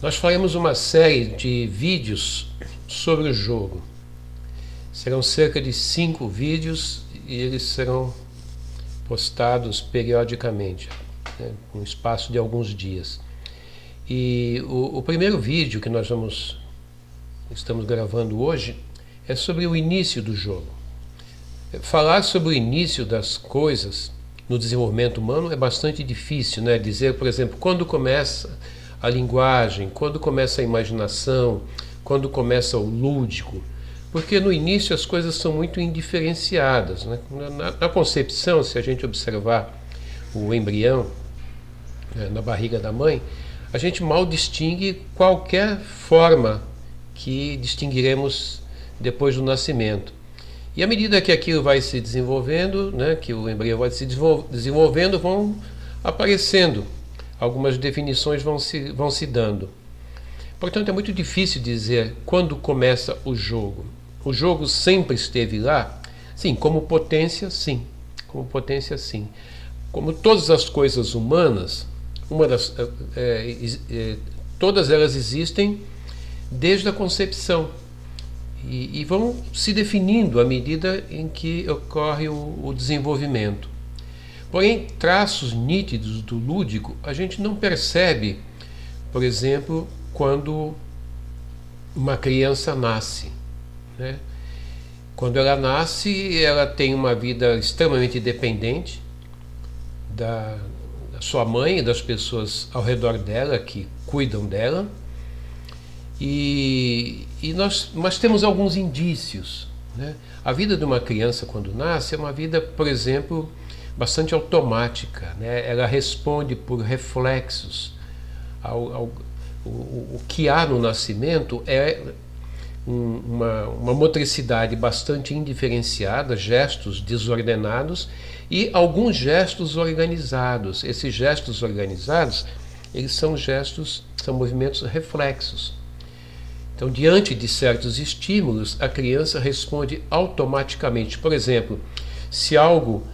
Nós faremos uma série de vídeos sobre o jogo. Serão cerca de 5 vídeos e eles serão postados periodicamente, né, com um espaço de alguns dias. E o primeiro vídeo que nós estamos gravando hoje é sobre o início do jogo. Falar sobre o início das coisas no desenvolvimento humano é bastante difícil, né? Dizer, por exemplo, quando começa a linguagem, quando começa a imaginação, quando começa o lúdico, porque no início as coisas são muito indiferenciadas, né? Na concepção, se a gente observar o embrião, né, na barriga da mãe, a gente mal distingue qualquer forma que distinguiremos depois do nascimento. E à medida que aquilo vai se desenvolvendo, né, que o embrião vai se desenvolvendo, vão aparecendo, algumas definições vão se dando. Portanto, é muito difícil dizer quando começa o jogo. O jogo sempre esteve lá? Sim, como potência, sim. Como potência, sim. Como todas as coisas humanas, todas elas existem desde a concepção. E vão se definindo à medida em que ocorre o desenvolvimento. Porém, traços nítidos do lúdico a gente não percebe, por exemplo, quando uma criança nasce, né? Quando ela nasce, ela tem uma vida extremamente dependente da sua mãe e das pessoas ao redor dela que cuidam dela. E nós temos alguns indícios, né? A vida de uma criança quando nasce é uma vida, por exemplo, bastante automática, né? Ela responde por reflexos. O que há no nascimento é uma motricidade bastante indiferenciada, gestos desordenados e alguns gestos organizados. Esses gestos organizados, eles são movimentos reflexos. Então, diante de certos estímulos, a criança responde automaticamente. Por exemplo, se algo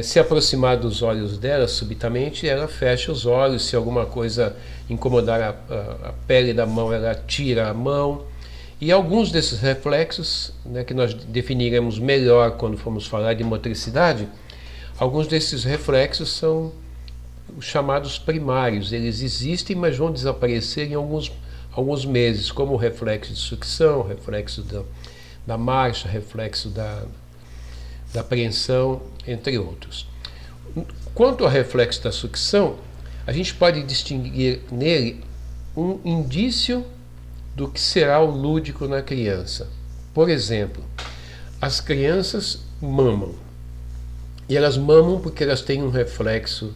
se aproximar dos olhos dela, subitamente ela fecha os olhos. Se alguma coisa incomodar a pele da mão, ela tira a mão. E alguns desses reflexos, né, que nós definiremos melhor quando formos falar de motricidade, alguns desses reflexos são os chamados primários. Eles existem, mas vão desaparecer em alguns meses, como o reflexo de sucção, reflexo da marcha, reflexo da apreensão, entre outros. Quanto ao reflexo da sucção, a gente pode distinguir nele um indício do que será o lúdico na criança. Por exemplo, as crianças mamam. E elas mamam porque elas têm um reflexo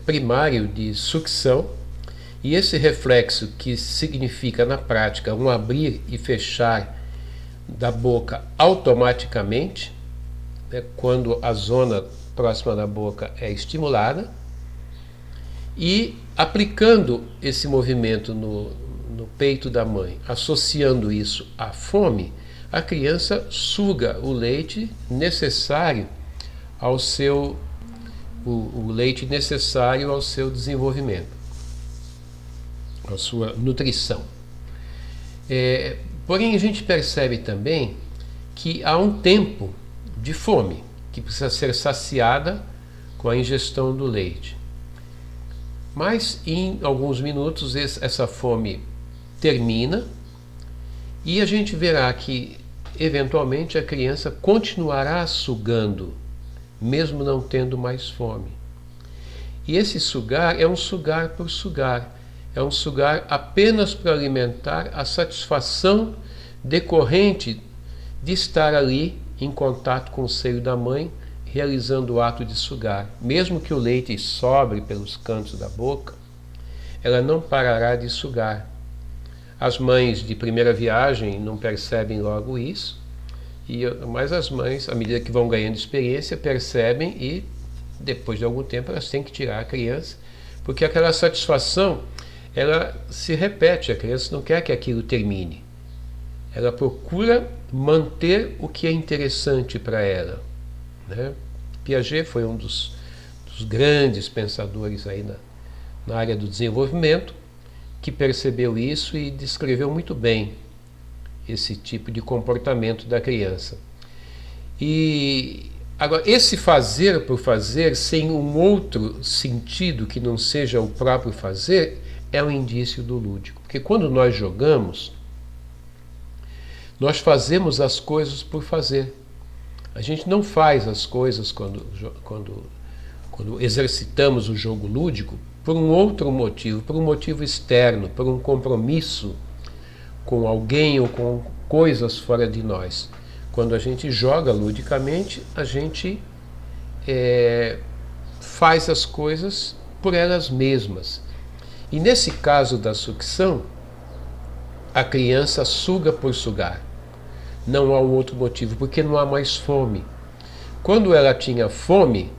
primário de sucção. E esse reflexo, que significa na prática um abrir e fechar da boca automaticamente, né, quando a zona próxima da boca é estimulada, e aplicando esse movimento no peito da mãe, associando isso à fome, a criança suga o leite necessário ao seu desenvolvimento, a sua nutrição. Porém, a gente percebe também que há um tempo de fome que precisa ser saciada com a ingestão do leite. Mas em alguns minutos essa fome termina e a gente verá que eventualmente a criança continuará sugando, mesmo não tendo mais fome. E esse sugar é um sugar por sugar. É um sugar apenas para alimentar a satisfação decorrente de estar ali em contato com o seio da mãe, realizando o ato de sugar. Mesmo que o leite sobre pelos cantos da boca, ela não parará de sugar. As mães de primeira viagem não percebem logo isso, mas as mães, à medida que vão ganhando experiência, percebem e, depois de algum tempo, elas têm que tirar a criança, porque aquela satisfação ela se repete, a criança não quer que aquilo termine. Ela procura manter o que é interessante para ela, né? Piaget foi um dos grandes pensadores aí na área do desenvolvimento, que percebeu isso e descreveu muito bem esse tipo de comportamento da criança. E agora, esse fazer por fazer, sem um outro sentido que não seja o próprio fazer, é um indício do lúdico. Porque quando nós jogamos, nós fazemos as coisas por fazer. A gente não faz as coisas quando exercitamos o jogo lúdico por um outro motivo, por um motivo externo, por um compromisso com alguém ou com coisas fora de nós. Quando a gente joga ludicamente, a gente faz as coisas por elas mesmas. E nesse caso da sucção, a criança suga por sugar. Não há um outro motivo, porque não há mais fome. Quando ela tinha fome,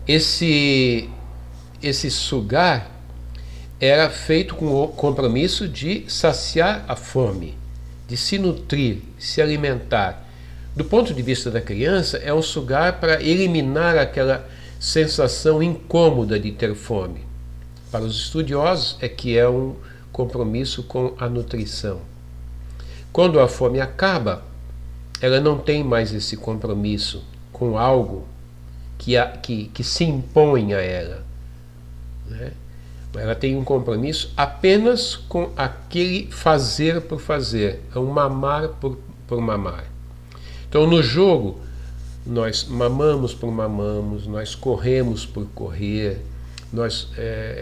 esse sugar era feito com o compromisso de saciar a fome, de se nutrir, se alimentar. Do ponto de vista da criança, é um sugar para eliminar aquela sensação incômoda de ter fome. Para os estudiosos, é que é um compromisso com a nutrição. Quando a fome acaba, ela não tem mais esse compromisso com algo que se impõe a ela, né? Ela tem um compromisso apenas com aquele fazer por fazer, é um mamar por mamar. Então, no jogo, nós mamamos por mamamos, nós corremos por correr, nós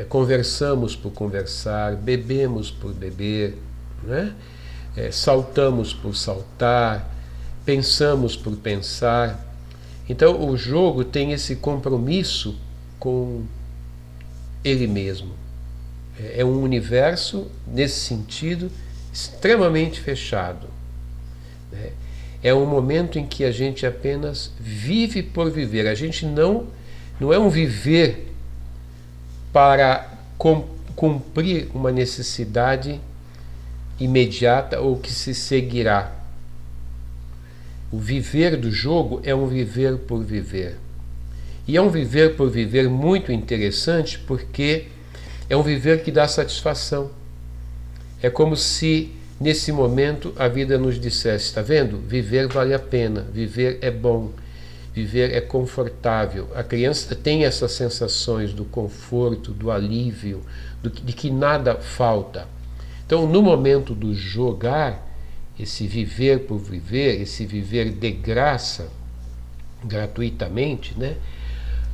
conversamos por conversar, bebemos por beber, né? Saltamos por saltar, pensamos por pensar. Então, o jogo tem esse compromisso com ele mesmo. É um universo, nesse sentido, extremamente fechado, né? É um momento em que a gente apenas vive por viver. A gente não é um viver para cumprir uma necessidade imediata ou que se seguirá. O viver do jogo é um viver por viver. E é um viver por viver muito interessante, porque é um viver que dá satisfação. É como se, nesse momento, a vida nos dissesse: está vendo? Viver vale a pena, viver é bom, viver é confortável. A criança tem essas sensações do conforto, do alívio, de que nada falta. Então, no momento do jogar, esse viver por viver, esse viver de graça, gratuitamente, né?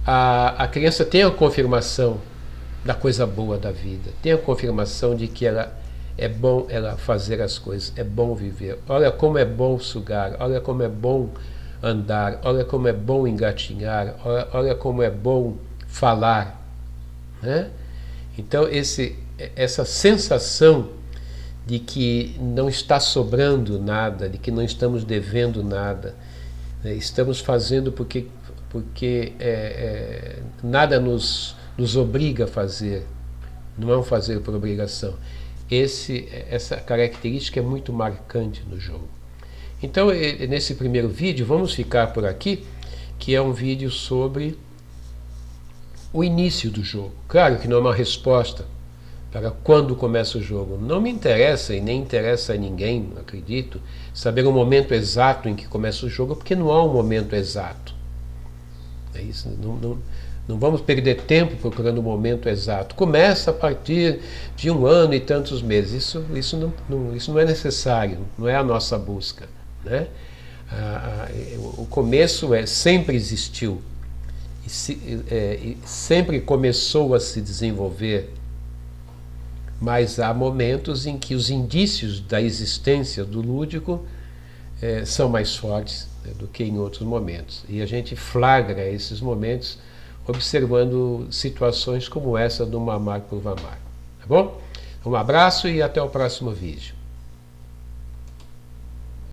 A criança tem a confirmação da coisa boa da vida, tem a confirmação de que é bom ela fazer as coisas, é bom viver. Olha como é bom sugar, olha como é bom andar, olha como é bom engatinhar, olha como é bom falar, né? Então, essa sensação de que não está sobrando nada, de que não estamos devendo nada, né? Estamos fazendo porque nada nos obriga a fazer, não é um fazer por obrigação. Essa característica é muito marcante no jogo. Então, nesse primeiro vídeo, vamos ficar por aqui, que é um vídeo sobre o início do jogo. Claro que não é uma resposta para quando começa o jogo. Não me interessa e nem interessa a ninguém, acredito, saber o momento exato em que começa o jogo, porque não há um momento exato. É isso, não vamos perder tempo procurando o momento exato. Começa a partir de 1 ano e tantos meses. Isso não é necessário, não é a nossa busca, né? O começo sempre existiu, e sempre começou a se desenvolver, mas há momentos em que os indícios da existência do lúdico são mais fortes, né, do que em outros momentos. E a gente flagra esses momentos observando situações como essa do mamar por mamar. Tá bom? Um abraço e até o próximo vídeo.